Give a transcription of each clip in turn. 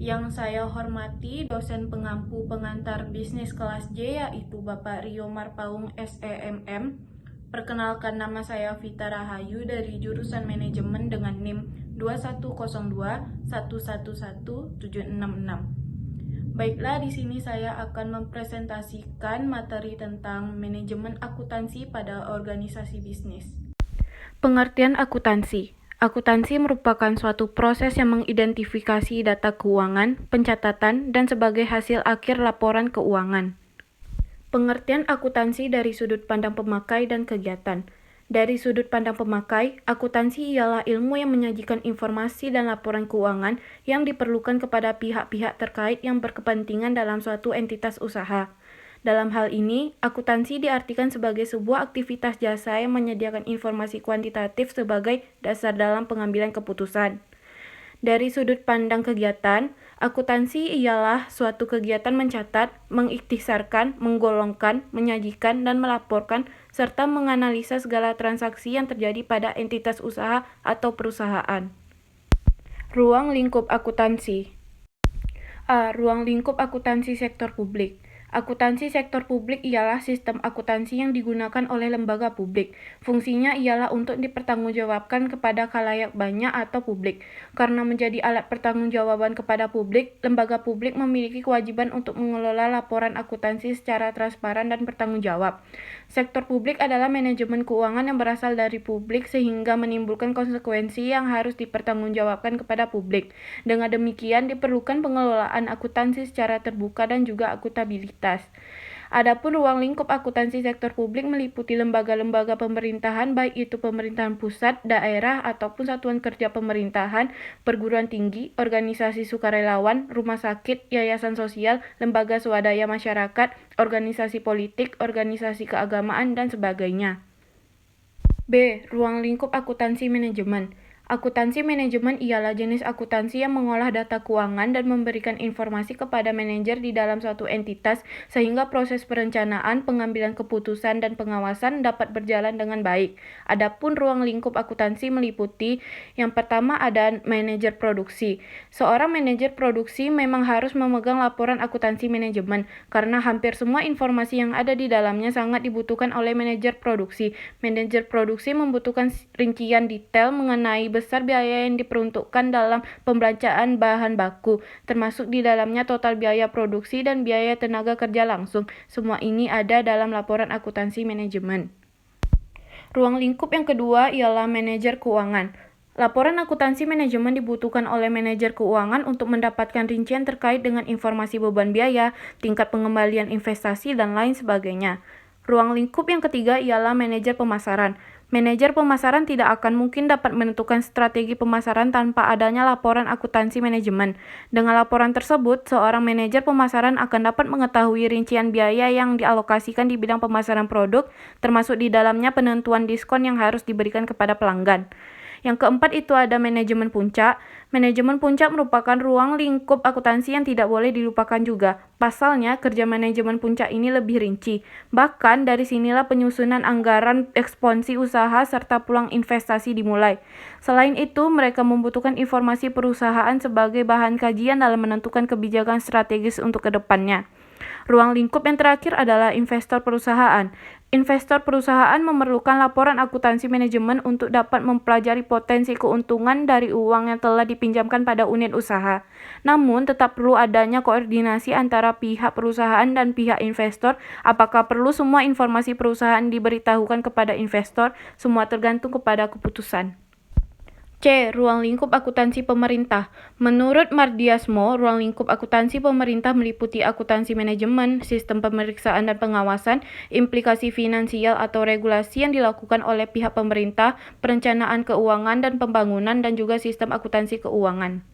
Yang saya hormati dosen pengampu pengantar bisnis kelas J yaitu Bapak Rio Marpaung SEMM. Perkenalkan, nama saya Vita Rahayu dari jurusan manajemen dengan NIM 2102111766. Baiklah, di sini saya akan mempresentasikan materi tentang manajemen akuntansi pada organisasi bisnis. Pengertian akuntansi. Akuntansi merupakan suatu proses yang mengidentifikasi data keuangan, pencatatan, dan sebagai hasil akhir laporan keuangan. Pengertian akuntansi dari sudut pandang pemakai dan kegiatan. Dari sudut pandang pemakai, akuntansi ialah ilmu yang menyajikan informasi dan laporan keuangan yang diperlukan kepada pihak-pihak terkait yang berkepentingan dalam suatu entitas usaha. Dalam hal ini, akuntansi diartikan sebagai sebuah aktivitas jasa yang menyediakan informasi kuantitatif sebagai dasar dalam pengambilan keputusan. Dari sudut pandang kegiatan, akuntansi ialah suatu kegiatan mencatat, mengikhtisarkan, menggolongkan, menyajikan, dan melaporkan, serta menganalisa segala transaksi yang terjadi pada entitas usaha atau perusahaan. Ruang lingkup akuntansi. A. Ruang lingkup akuntansi sektor publik. Akuntansi sektor publik ialah sistem akuntansi yang digunakan oleh lembaga publik. Fungsinya ialah untuk dipertanggungjawabkan kepada khalayak banyak atau publik. Karena menjadi alat pertanggungjawaban kepada publik, lembaga publik memiliki kewajiban untuk mengelola laporan akuntansi secara transparan dan bertanggung jawab. Sektor publik adalah manajemen keuangan yang berasal dari publik sehingga menimbulkan konsekuensi yang harus dipertanggungjawabkan kepada publik. Dengan demikian, diperlukan pengelolaan akuntansi secara terbuka dan juga akuntabilitas. Adapun ruang lingkup akuntansi sektor publik meliputi lembaga-lembaga pemerintahan, baik itu pemerintahan pusat, daerah, ataupun satuan kerja pemerintahan, perguruan tinggi, organisasi sukarelawan, rumah sakit, yayasan sosial, lembaga swadaya masyarakat, organisasi politik, organisasi keagamaan, dan sebagainya. B. Ruang lingkup akuntansi manajemen. Akuntansi manajemen ialah jenis akuntansi yang mengolah data keuangan dan memberikan informasi kepada manajer di dalam suatu entitas sehingga proses perencanaan, pengambilan keputusan, dan pengawasan dapat berjalan dengan baik. Adapun ruang lingkup akuntansi meliputi yang pertama ada manajer produksi. Seorang manajer produksi memang harus memegang laporan akuntansi manajemen karena hampir semua informasi yang ada di dalamnya sangat dibutuhkan oleh manajer produksi. Manajer produksi membutuhkan rincian detail mengenai besar biaya yang diperuntukkan dalam pembelanjaan bahan baku, termasuk di dalamnya total biaya produksi dan biaya tenaga kerja langsung. Semua ini ada dalam laporan akuntansi manajemen. Ruang lingkup yang kedua ialah manajer keuangan. Laporan akuntansi manajemen dibutuhkan oleh manajer keuangan untuk mendapatkan rincian terkait dengan informasi beban biaya, tingkat pengembalian investasi, dan lain sebagainya. Ruang lingkup yang ketiga ialah manajer pemasaran. Manajer pemasaran tidak akan mungkin dapat menentukan strategi pemasaran tanpa adanya laporan akuntansi manajemen. Dengan laporan tersebut, seorang manajer pemasaran akan dapat mengetahui rincian biaya yang dialokasikan di bidang pemasaran produk, termasuk di dalamnya penentuan diskon yang harus diberikan kepada pelanggan. Yang keempat itu ada manajemen puncak. Manajemen puncak merupakan ruang lingkup akuntansi yang tidak boleh dilupakan juga. Pasalnya, kerja manajemen puncak ini lebih rinci. Bahkan, dari sinilah penyusunan anggaran ekspansi usaha serta peluang investasi dimulai. Selain itu, mereka membutuhkan informasi perusahaan sebagai bahan kajian dalam menentukan kebijakan strategis untuk kedepannya. Ruang lingkup yang terakhir adalah investor perusahaan. Investor perusahaan memerlukan laporan akuntansi manajemen untuk dapat mempelajari potensi keuntungan dari uang yang telah dipinjamkan pada unit usaha. Namun, tetap perlu adanya koordinasi antara pihak perusahaan dan pihak investor. Apakah perlu semua informasi perusahaan diberitahukan kepada investor? Semua tergantung kepada keputusan. C. Ruang lingkup akuntansi pemerintah. Menurut Mardiasmo, ruang lingkup akuntansi pemerintah meliputi akuntansi manajemen, sistem pemeriksaan dan pengawasan, implikasi finansial atau regulasi yang dilakukan oleh pihak pemerintah, perencanaan keuangan dan pembangunan, dan juga sistem akuntansi keuangan.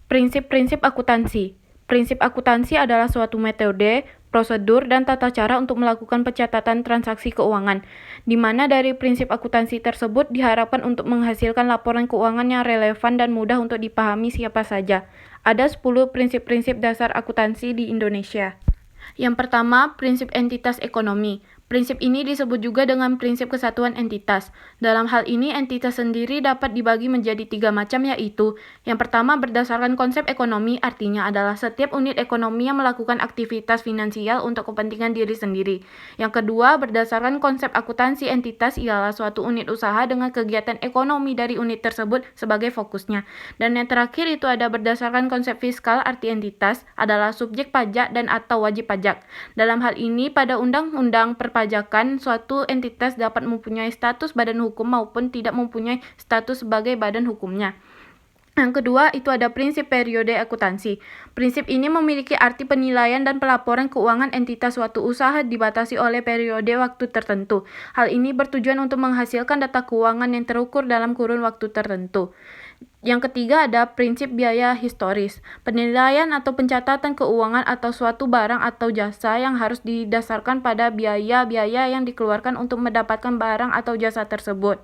Prinsip-prinsip akuntansi. Prinsip akuntansi adalah suatu metode, prosedur, dan tata cara untuk melakukan pencatatan transaksi keuangan, di mana dari prinsip akuntansi tersebut diharapkan untuk menghasilkan laporan keuangan yang relevan dan mudah untuk dipahami siapa saja. Ada 10 prinsip-prinsip dasar akuntansi di Indonesia. Yang pertama, prinsip entitas ekonomi. Prinsip ini disebut juga dengan prinsip kesatuan entitas. Dalam hal ini, entitas sendiri dapat dibagi menjadi 3 macam, yaitu yang pertama berdasarkan konsep ekonomi, artinya adalah setiap unit ekonomi yang melakukan aktivitas finansial untuk kepentingan diri sendiri. Yang kedua, berdasarkan konsep akuntansi, entitas ialah suatu unit usaha dengan kegiatan ekonomi dari unit tersebut sebagai fokusnya. Dan yang terakhir itu ada berdasarkan konsep fiskal, arti entitas adalah subjek pajak dan atau wajib pajak. Dalam hal ini, pada undang-undang perpajakan, suatu entitas dapat mempunyai status badan hukum maupun tidak mempunyai status sebagai badan hukumnya. Yang kedua, itu ada prinsip periode akuntansi. Prinsip ini memiliki arti penilaian dan pelaporan keuangan entitas suatu usaha dibatasi oleh periode waktu tertentu. Hal ini bertujuan untuk menghasilkan data keuangan yang terukur dalam kurun waktu tertentu. Yang ketiga ada prinsip biaya historis. Penilaian atau pencatatan keuangan atau suatu barang atau jasa yang harus didasarkan pada biaya-biaya yang dikeluarkan untuk mendapatkan barang atau jasa tersebut.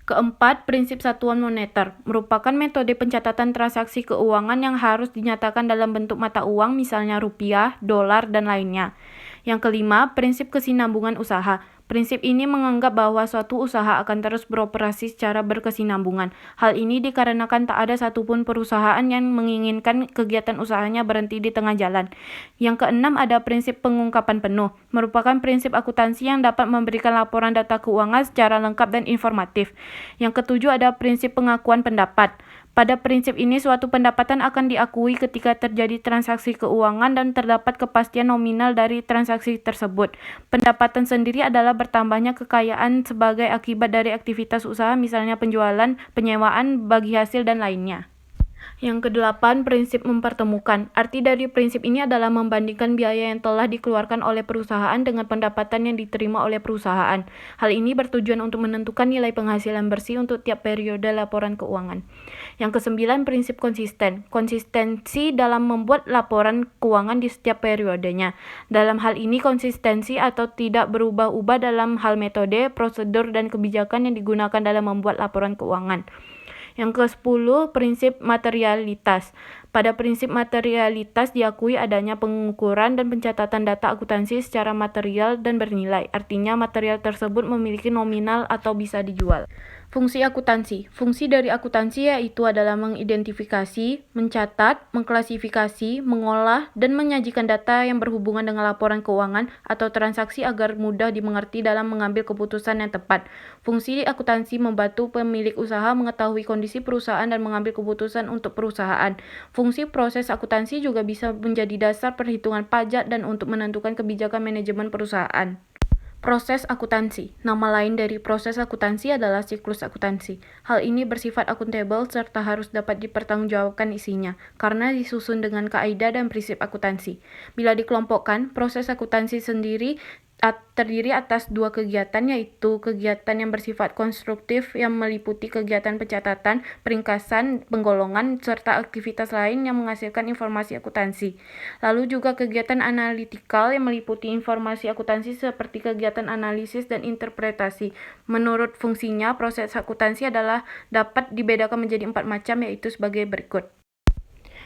Keempat, prinsip satuan moneter merupakan metode pencatatan transaksi keuangan yang harus dinyatakan dalam bentuk mata uang, misalnya rupiah, dolar, dan lainnya. Yang kelima, prinsip kesinambungan usaha. Prinsip ini menganggap bahwa suatu usaha akan terus beroperasi secara berkesinambungan. Hal ini dikarenakan tak ada satupun perusahaan yang menginginkan kegiatan usahanya berhenti di tengah jalan. Yang keenam ada prinsip pengungkapan penuh, merupakan prinsip akuntansi yang dapat memberikan laporan data keuangan secara lengkap dan informatif. Yang ketujuh ada prinsip pengakuan pendapat. Pada prinsip ini, suatu pendapatan akan diakui ketika terjadi transaksi keuangan dan terdapat kepastian nominal dari transaksi tersebut. Pendapatan sendiri adalah bertambahnya kekayaan sebagai akibat dari aktivitas usaha, misalnya penjualan, penyewaan, bagi hasil, dan lainnya. Yang kedelapan, prinsip mempertemukan. Arti dari prinsip ini adalah membandingkan biaya yang telah dikeluarkan oleh perusahaan dengan pendapatan yang diterima oleh perusahaan. Hal ini bertujuan untuk menentukan nilai penghasilan bersih untuk tiap periode laporan keuangan. Yang kesembilan, prinsip konsisten. Konsistensi dalam membuat laporan keuangan di setiap periodenya. Dalam hal ini, konsistensi atau tidak berubah-ubah dalam hal metode, prosedur, dan kebijakan yang digunakan dalam membuat laporan keuangan. Yang ke-10, prinsip materialitas. Pada prinsip materialitas diakui adanya pengukuran dan pencatatan data akuntansi secara material dan bernilai. Artinya material tersebut memiliki nominal atau bisa dijual. Fungsi akuntansi. Fungsi dari akuntansi yaitu adalah mengidentifikasi, mencatat, mengklasifikasi, mengolah, dan menyajikan data yang berhubungan dengan laporan keuangan atau transaksi agar mudah dimengerti dalam mengambil keputusan yang tepat. Fungsi akuntansi membantu pemilik usaha mengetahui kondisi perusahaan dan mengambil keputusan untuk perusahaan. Fungsi proses akuntansi juga bisa menjadi dasar perhitungan pajak dan untuk menentukan kebijakan manajemen perusahaan. Proses akuntansi. Nama lain dari proses akuntansi adalah siklus akuntansi. Hal ini bersifat akuntabel serta harus dapat dipertanggungjawabkan isinya, karena disusun dengan kaidah dan prinsip akuntansi. Bila dikelompokkan, proses akuntansi sendiri terdiri atas dua kegiatan, yaitu kegiatan yang bersifat konstruktif yang meliputi kegiatan pencatatan, peringkasan, penggolongan, serta aktivitas lain yang menghasilkan informasi akuntansi. Lalu juga kegiatan analitikal yang meliputi informasi akuntansi seperti kegiatan analisis dan interpretasi. Menurut fungsinya, proses akuntansi adalah dapat dibedakan menjadi 4 macam, yaitu sebagai berikut.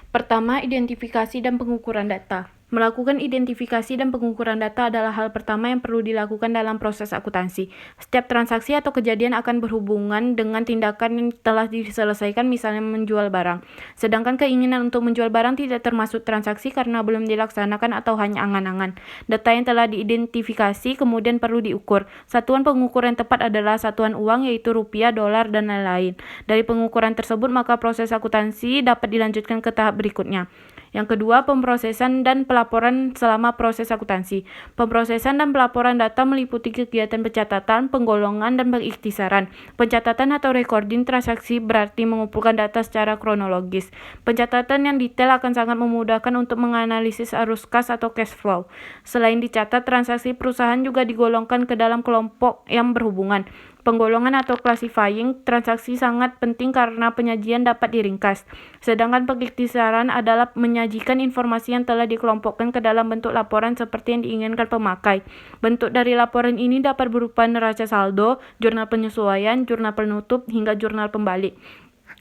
Pertama, identifikasi dan pengukuran data. Melakukan identifikasi dan pengukuran data adalah hal pertama yang perlu dilakukan dalam proses akuntansi. Setiap transaksi atau kejadian akan berhubungan dengan tindakan yang telah diselesaikan, misalnya menjual barang. Sedangkan keinginan untuk menjual barang tidak termasuk transaksi karena belum dilaksanakan atau hanya angan-angan. Data yang telah diidentifikasi kemudian perlu diukur. Satuan pengukuran tepat adalah satuan uang, yaitu rupiah, dolar, dan lain-lain. Dari pengukuran tersebut, maka proses akuntansi dapat dilanjutkan ke tahap berikutnya. Yang kedua, pemrosesan dan pelaporan selama proses akuntansi. Pemrosesan dan pelaporan data meliputi kegiatan pencatatan, penggolongan, dan pengikhtisaran. Pencatatan atau recording transaksi berarti mengumpulkan data secara kronologis. Pencatatan yang detail akan sangat memudahkan untuk menganalisis arus kas atau cash flow. Selain dicatat, transaksi perusahaan juga digolongkan ke dalam kelompok yang berhubungan. Penggolongan atau classifying transaksi sangat penting karena penyajian dapat diringkas. Sedangkan pengikhtisaran adalah menyajikan informasi yang telah dikelompokkan ke dalam bentuk laporan seperti yang diinginkan pemakai. Bentuk dari laporan ini dapat berupa neraca saldo, jurnal penyesuaian, jurnal penutup, hingga jurnal pembalik.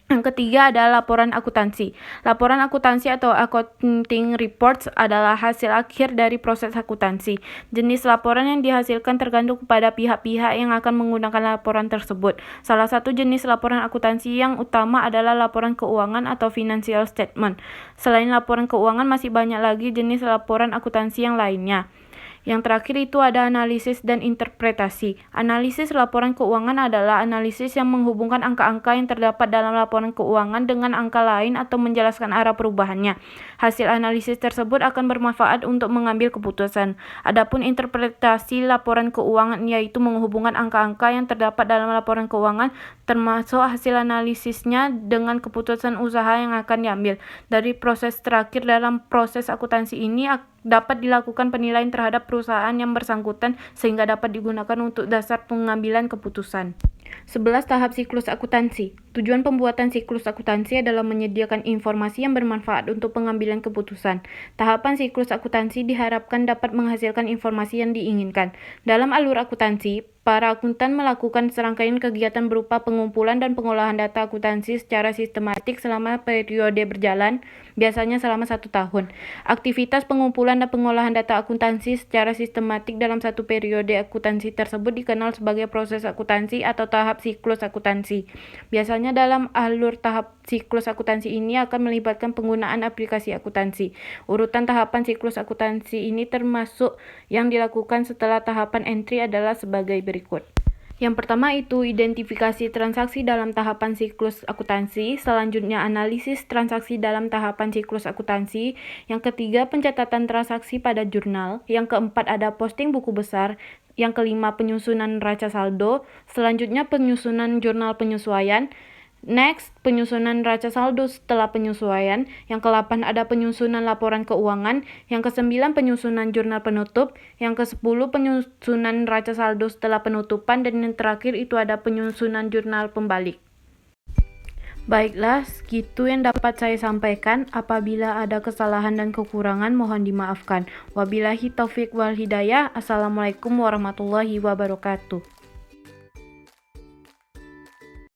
Yang ketiga adalah laporan akuntansi. Laporan akuntansi atau accounting reports adalah hasil akhir dari proses akuntansi. Jenis laporan yang dihasilkan tergantung kepada pihak-pihak yang akan menggunakan laporan tersebut. Salah satu jenis laporan akuntansi yang utama adalah laporan keuangan atau financial statement. Selain laporan keuangan, masih banyak lagi jenis laporan akuntansi yang lainnya. Yang terakhir itu ada analisis dan interpretasi. Analisis laporan keuangan adalah analisis yang menghubungkan angka-angka yang terdapat dalam laporan keuangan dengan angka lain atau menjelaskan arah perubahannya. Hasil analisis tersebut akan bermanfaat untuk mengambil keputusan. Adapun interpretasi laporan keuangan yaitu menghubungkan angka-angka yang terdapat dalam laporan keuangan termasuk hasil analisisnya dengan keputusan usaha yang akan diambil. Dari proses terakhir dalam proses akuntansi ini dapat dilakukan penilaian terhadap perusahaan yang bersangkutan sehingga dapat digunakan untuk dasar pengambilan keputusan. 11. Tahap siklus akuntansi. Tujuan pembuatan siklus akuntansi adalah menyediakan informasi yang bermanfaat untuk pengambilan keputusan. Tahapan siklus akuntansi diharapkan dapat menghasilkan informasi yang diinginkan. Dalam alur akuntansi, para akuntan melakukan serangkaian kegiatan berupa pengumpulan dan pengolahan data akuntansi secara sistematik selama periode berjalan, biasanya selama 1 tahun. Aktivitas pengumpulan dan pengolahan data akuntansi secara sistematik dalam satu periode akuntansi tersebut dikenal sebagai proses akuntansi atau tahap siklus akuntansi. Biasanya dalam alur tahap siklus akuntansi ini akan melibatkan penggunaan aplikasi akuntansi. Urutan tahapan siklus akuntansi ini termasuk yang dilakukan setelah tahapan entry adalah sebagai berikut. Yang pertama itu identifikasi transaksi dalam tahapan siklus akuntansi, selanjutnya analisis transaksi dalam tahapan siklus akuntansi, yang ketiga pencatatan transaksi pada jurnal, yang keempat ada posting buku besar, yang kelima penyusunan neraca saldo, selanjutnya penyusunan jurnal penyesuaian, next, penyusunan neraca saldo setelah penyesuaian. Yang ke-8 ada penyusunan laporan keuangan. Yang ke-9 penyusunan jurnal penutup. Yang ke-10 penyusunan neraca saldo setelah penutupan. Dan yang terakhir itu ada penyusunan jurnal pembalik. Baiklah, segitu yang dapat saya sampaikan. Apabila ada kesalahan dan kekurangan, mohon dimaafkan. Wabillahi taufik wal hidayah. Assalamualaikum warahmatullahi wabarakatuh.